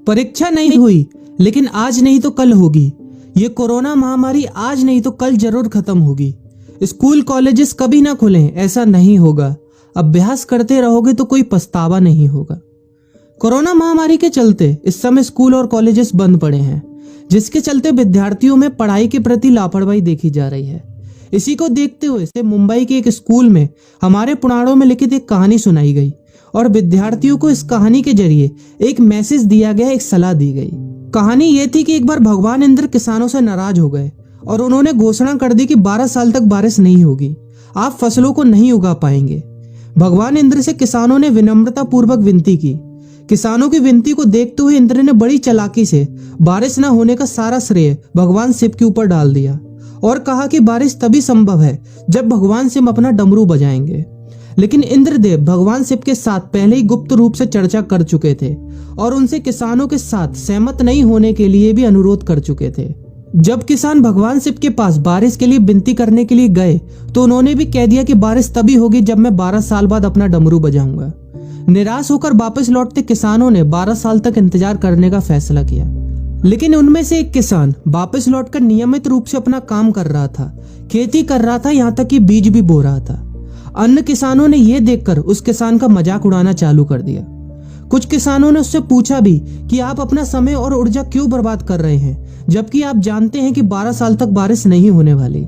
परीक्षा नहीं हुई, लेकिन आज नहीं तो कल होगी। ये कोरोना महामारी आज नहीं तो कल जरूर खत्म होगी। स्कूल कॉलेजेस कभी ना खुलें, ऐसा नहीं होगा। अभ्यास करते रहोगे तो कोई पछतावा नहीं होगा। कोरोना महामारी के चलते इस समय स्कूल और कॉलेजेस बंद पड़े हैं, जिसके चलते विद्यार्थियों में पढ़ाई के प्रति लापरवाही देखी जा रही है। इसी को देखते हुए मुंबई के एक स्कूल में हमारे पुराणों में लिखित एक कहानी सुनाई गई और विद्यार्थियों को इस कहानी के जरिए एक मैसेज दिया गया, एक सलाह दी गई। कहानी ये थी कि एक बार भगवान इंद्र किसानों से नाराज हो गए और उन्होंने घोषणा कर दी कि 12 साल तक बारिश नहीं होगी, आप फसलों को नहीं उगा पाएंगे। भगवान इंद्र से किसानों ने विनम्रता पूर्वक विनती की। किसानों की विनती को देखते हुए इंद्र ने बड़ी चालाकी से बारिश न होने का सारा श्रेय भगवान शिव के ऊपर डाल दिया और कहा कि बारिश तभी संभव है जब भगवान शिव अपना डमरू बजाएंगे। लेकिन इंद्रदेव भगवान शिव के साथ पहले ही गुप्त रूप से चर्चा कर चुके थे और उनसे किसानों के साथ सहमत नहीं होने के लिए भी अनुरोध कर चुके थे। जब किसान भगवान शिव के पास बारिश के लिए विनती करने के लिए गए तो उन्होंने भी कह दिया कि बारिश तभी होगी जब मैं 12 साल बाद अपना डमरू बजाऊंगा। निराश होकर वापस लौटते किसानों ने 12 साल तक इंतजार करने का फैसला किया। लेकिन उनमें से एक किसान वापस लौटकर नियमित रूप से अपना काम कर रहा था, खेती कर रहा था, यहाँ तक कि बीज भी बो रहा था। अन्य किसानों ने यह देखकर उस किसान का मजाक उड़ाना चालू कर दिया। कुछ किसानों ने उससे पूछा भी कि आप अपना समय और ऊर्जा क्यों बर्बाद कर रहे हैं, जबकि आप जानते हैं कि 12 साल तक बारिश नहीं होने वाली।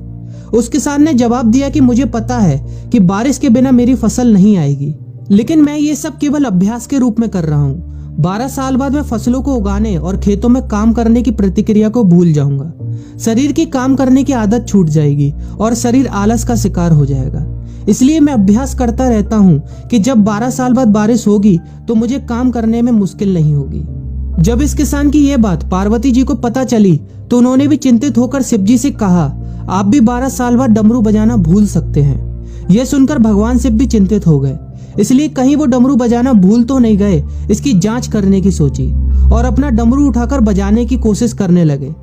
उस किसान ने जवाब दिया कि मुझे पता है कि बारिश के बिना मेरी फसल नहीं आएगी, लेकिन मैं ये सब केवल अभ्यास के रूप में कर रहा हूँ। 12 साल बाद मैं फसलों को उगाने और खेतों में काम करने की प्रतिक्रिया को भूल जाऊंगा। शरीर की काम करने की आदत छूट जाएगी और शरीर आलस का शिकार हो जाएगा। इसलिए मैं अभ्यास करता रहता हूँ कि जब 12 साल बाद बारिश होगी तो मुझे काम करने में मुश्किल नहीं होगी। जब इस किसान की यह बात पार्वती जी को पता चली तो उन्होंने भी चिंतित होकर शिव जी से कहा, आप भी 12 साल बाद डमरू बजाना भूल सकते हैं। यह सुनकर भगवान शिव भी चिंतित हो गए, इसलिए कहीं वो डमरू बजाना भूल तो नहीं गए, इसकी जांच करने की सोची और अपना डमरू उठाकर बजाने की कोशिश करने लगे।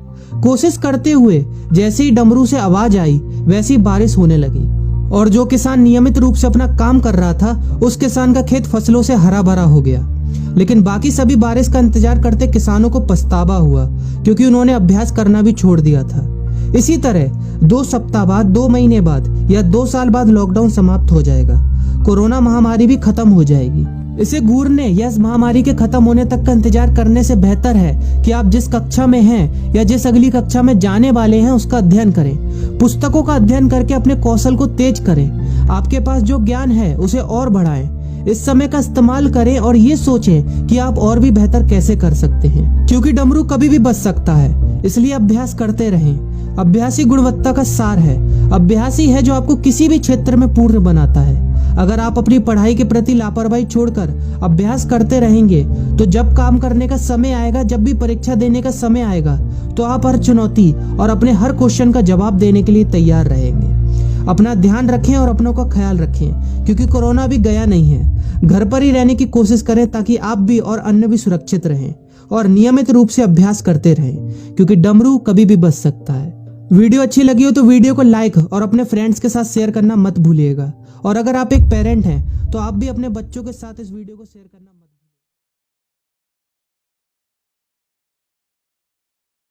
कोशिश करते हुए जैसे ही डमरू से आवाज आई वैसी बारिश होने लगी और जो किसान नियमित रूप से अपना काम कर रहा था उस किसान का खेत फसलों से हरा भरा हो गया। लेकिन बाकी सभी बारिश का इंतजार करते किसानों को पछतावा हुआ, क्योंकि उन्होंने अभ्यास करना भी छोड़ दिया था। इसी तरह 2 सप्ताह बाद, 2 महीने बाद या 2 साल बाद लॉकडाउन समाप्त हो जाएगा। कोरोना महामारी भी खत्म हो जाएगी। इसे घूरने या इस महामारी के खत्म होने तक का इंतजार करने से बेहतर है कि आप जिस कक्षा में हैं या जिस अगली कक्षा में जाने वाले हैं उसका अध्ययन करें। पुस्तकों का अध्ययन करके अपने कौशल को तेज करें। आपके पास जो ज्ञान है उसे और बढ़ाएं। इस समय का इस्तेमाल करें और ये सोचें कि आप और भी बेहतर कैसे कर सकते हैं, क्योंकि डमरू कभी भी बच सकता है। इसलिए अभ्यास करते रहें। अभ्यास ही गुणवत्ता का सार है। अभ्यास ही है जो आपको किसी भी क्षेत्र में पूर्ण बनाता है। अगर आप अपनी पढ़ाई के प्रति लापरवाही छोड़कर अभ्यास करते रहेंगे तो जब काम करने का समय आएगा, जब भी परीक्षा देने का समय आएगा, तो आप हर चुनौती और अपने हर क्वेश्चन का जवाब देने के लिए तैयार रहेंगे। अपना ध्यान रखें और अपनों का ख्याल रखें, क्योंकि कोरोना भी गया नहीं है। घर पर ही रहने की कोशिश करें ताकि आप भी और अन्य भी सुरक्षित रहें और नियमित रूप से अभ्यास करते रहें, क्योंकि डमरू कभी भी बच सकता है। वीडियो अच्छी लगी हो तो वीडियो को लाइक और अपने फ्रेंड्स के साथ शेयर करना मत भूलिएगा। और अगर आप एक पेरेंट हैं तो आप भी अपने बच्चों के साथ इस वीडियो को शेयर करना